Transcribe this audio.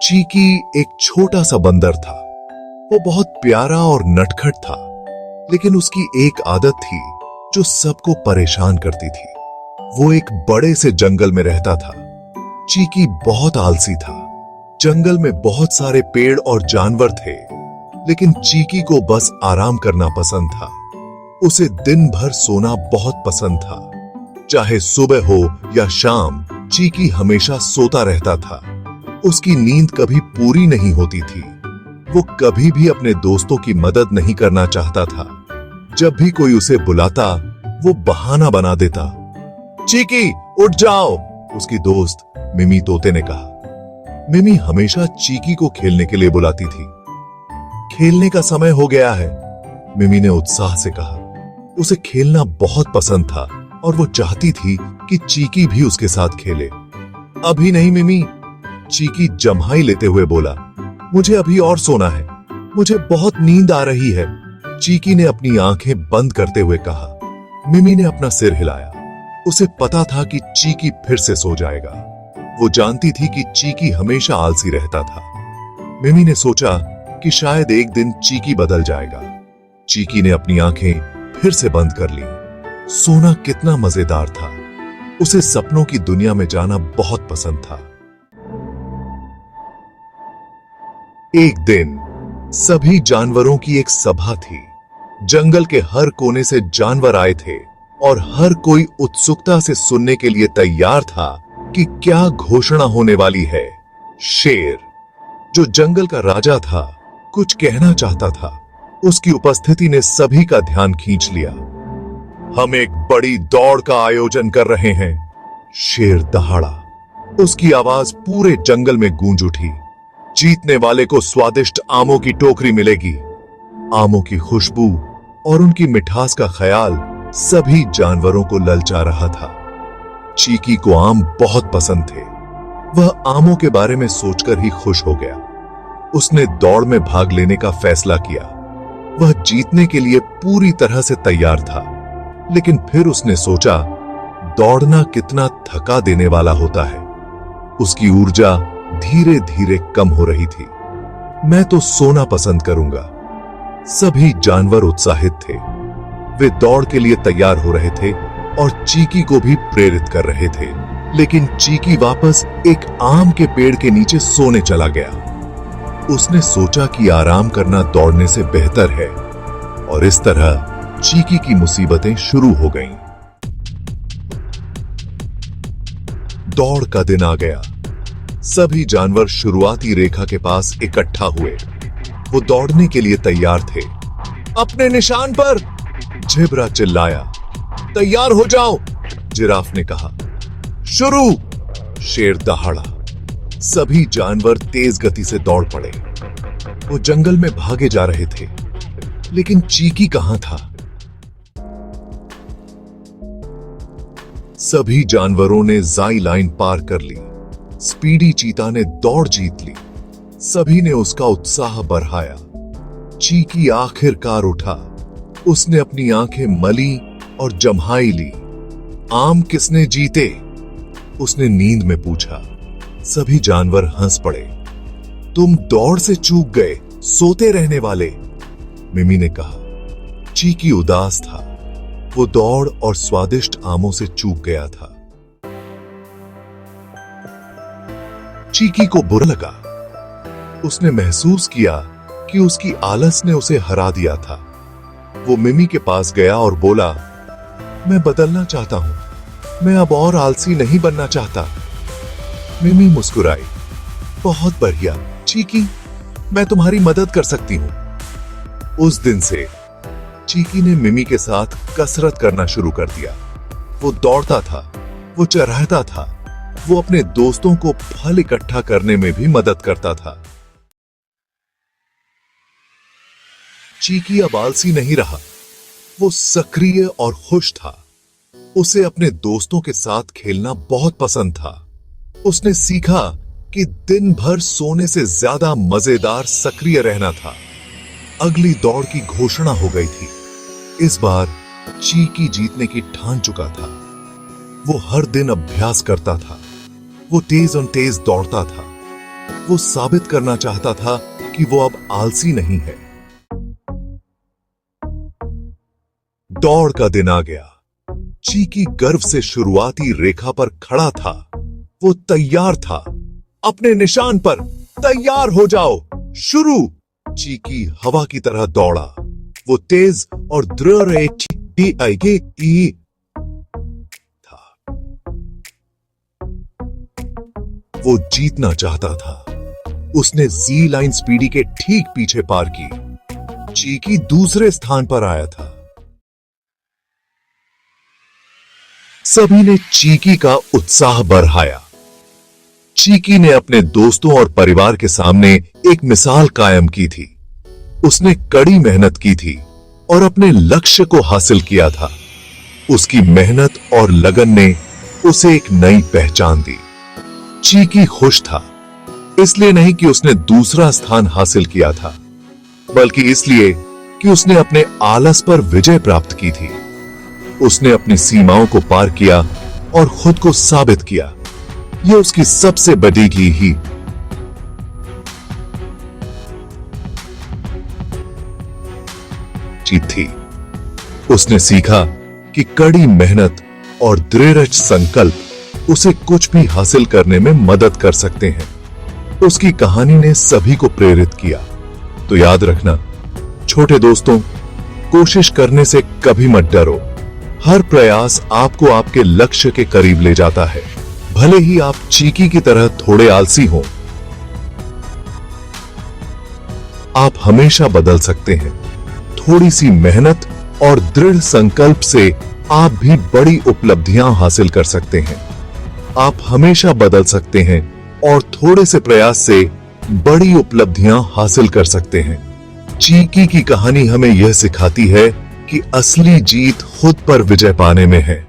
Cheeky एक छोटा सा बंदर था। वो बहुत प्यारा और नटखट था, लेकिन उसकी एक आदत थी जो सबको परेशान करती थी। वो एक बड़े से जंगल में रहता था। चीकी बहुत आलसी था। जंगल में बहुत सारे पेड़ और जानवर थे, लेकिन चीकी को बस आराम करना पसंद था। उसे दिन भर सोना बहुत पसंद था। चाहे सुबह हो या शाम, चीकी हमेशा सोता रहता था। उसकी नींद कभी पूरी नहीं होती थी। वो कभी भी अपने दोस्तों की मदद नहीं करना चाहता था। जब भी कोई उसे बुलाता, वो बहाना बना देता। चीकी, उठ जाओ, उसकी दोस्त मिमी तोते ने कहा। मिमी हमेशा चीकी को खेलने के लिए बुलाती थी। खेलने का समय हो गया है, मिमी ने उत्साह से कहा। उसे खेलना बहुत पसंद था और वो चाहती थी कि चीकी भी उसके साथ खेले। अभी नहीं मिमी, चीकी जम्हाई लेते हुए बोला। मुझे अभी और सोना है, मुझे बहुत नींद आ रही है, चीकी ने अपनी आंखें बंद करते हुए कहा। मिमी ने अपना सिर हिलाया। उसे पता था कि चीकी फिर से सो जाएगा। वो जानती थी कि चीकी हमेशा आलसी रहता था। मिमी ने सोचा कि शायद एक दिन चीकी बदल जाएगा। चीकी ने अपनी आंखें फिर से बंद कर ली। सोना कितना मजेदार था। उसे सपनों की दुनिया में जाना बहुत पसंद था। एक दिन सभी जानवरों की एक सभा थी। जंगल के हर कोने से जानवर आए थे और हर कोई उत्सुकता से सुनने के लिए तैयार था कि क्या घोषणा होने वाली है। शेर, जो जंगल का राजा था, कुछ कहना चाहता था। उसकी उपस्थिति ने सभी का ध्यान खींच लिया। हम एक बड़ी दौड़ का आयोजन कर रहे हैं, शेर दहाड़ा। उसकी आवाज पूरे जंगल में गूंज उठी। जीतने वाले को स्वादिष्ट आमों की टोकरी मिलेगी। आमों की खुशबू और उनकी मिठास का ख्याल सभी जानवरों को ललचा रहा था। चीकी को आम बहुत पसंद थे। वह आमों के बारे में सोचकर ही खुश हो गया। उसने दौड़ में भाग लेने का फैसला किया। वह जीतने के लिए पूरी तरह से तैयार था, लेकिन फिर उसने सोचा, दौड़ना कितना थका देने वाला होता है। उसकी ऊर्जा धीरे धीरे कम हो रही थी। मैं तो सोना पसंद करूंगा। सभी जानवर उत्साहित थे। वे दौड़ के लिए तैयार हो रहे थे और चीकी को भी प्रेरित कर रहे थे, लेकिन चीकी वापस एक आम के पेड़ के नीचे सोने चला गया। उसने सोचा कि आराम करना दौड़ने से बेहतर है, और इस तरह चीकी की मुसीबतें शुरू हो गईं। दौड़ का दिन आ गया। सभी जानवर शुरुआती रेखा के पास इकट्ठा हुए। वो दौड़ने के लिए तैयार थे। अपने निशान पर, ज़ेब्रा चिल्लाया। तैयार हो जाओ, जिराफ ने कहा। शुरू, शेर दहाड़ा। सभी जानवर तेज गति से दौड़ पड़े। वो जंगल में भागे जा रहे थे, लेकिन चीकी कहां था? सभी जानवरों ने जाई लाइन पार कर ली। स्पीडी चीता ने दौड़ जीत ली। सभी ने उसका उत्साह बढ़ाया। चीकी आखिरकार उठा। उसने अपनी आंखें मली और जम्हाई ली। आम किसने जीते? उसने नींद में पूछा। सभी जानवर हंस पड़े। तुम दौड़ से चूक गए, सोते रहने वाले, मिमी ने कहा। चीकी उदास था। वो दौड़ और स्वादिष्ट आमों से चूक गया था। चीकी को बुरा लगा। उसने महसूस किया कि उसकी आलस ने उसे हरा दिया था। वो मिमी के पास गया और बोला, मैं बदलना चाहता हूं। मैं अब और आलसी नहीं बनना चाहता। मिमी मुस्कुराई। बहुत बढ़िया चीकी, मैं तुम्हारी मदद कर सकती हूं। उस दिन से चीकी ने मिमी के साथ कसरत करना शुरू कर दिया। वो दौड़ता था, वो चरहता था, वो अपने दोस्तों को फल इकट्ठा करने में भी मदद करता था। चीकी अब आलसी नहीं रहा। वो सक्रिय और खुश था। उसे अपने दोस्तों के साथ खेलना बहुत पसंद था। उसने सीखा कि दिन भर सोने से ज्यादा मजेदार सक्रिय रहना था। अगली दौड़ की घोषणा हो गई थी। इस बार चीकी जीतने की ठान चुका था। वो हर दिन अभ्यास करता था। वो तेज और तेज दौड़ता था। वो साबित करना चाहता था कि वो अब आलसी नहीं है। दौड़ का दिन आ गया। चीकी गर्व से शुरुआती रेखा पर खड़ा था। वो तैयार था। अपने निशान पर तैयार हो जाओ, शुरू। चीकी हवा की तरह दौड़ा। वो तेज और दृढ़ था। वो जीतना चाहता था। उसने जी लाइन स्पीडी के ठीक पीछे पार की। चीकी दूसरे स्थान पर आया था। सभी ने चीकी का उत्साह बढ़ाया। चीकी ने अपने दोस्तों और परिवार के सामने एक मिसाल कायम की थी। उसने कड़ी मेहनत की थी और अपने लक्ष्य को हासिल किया था। उसकी मेहनत और लगन ने उसे एक नई पहचान दी। चीकी खुश था, इसलिए नहीं कि उसने दूसरा स्थान हासिल किया था, बल्कि इसलिए कि उसने अपने आलस पर विजय प्राप्त की थी। उसने अपनी सीमाओं को पार किया और खुद को साबित किया। यह उसकी सबसे बड़ी जीत थी। उसने सीखा कि कड़ी मेहनत और दृढ़ संकल्प उसे कुछ भी हासिल करने में मदद कर सकते हैं। उसकी कहानी ने सभी को प्रेरित किया। तो याद रखना, छोटे दोस्तों, कोशिश करने से कभी मत डरो। हर प्रयास आपको आपके लक्ष्य के करीब ले जाता है, भले ही आप चीकी की तरह थोड़े आलसी हों। आप हमेशा बदल सकते हैं। थोड़ी सी मेहनत और दृढ़ संकल्प से आप भी बड़ी उपलब्धियां हासिल कर सकते हैं। आप हमेशा बदल सकते हैं और थोड़े से प्रयास से बड़ी उपलब्धियां हासिल कर सकते हैं। चीकी की कहानी हमें यह सिखाती है कि असली जीत खुद पर विजय पाने में है।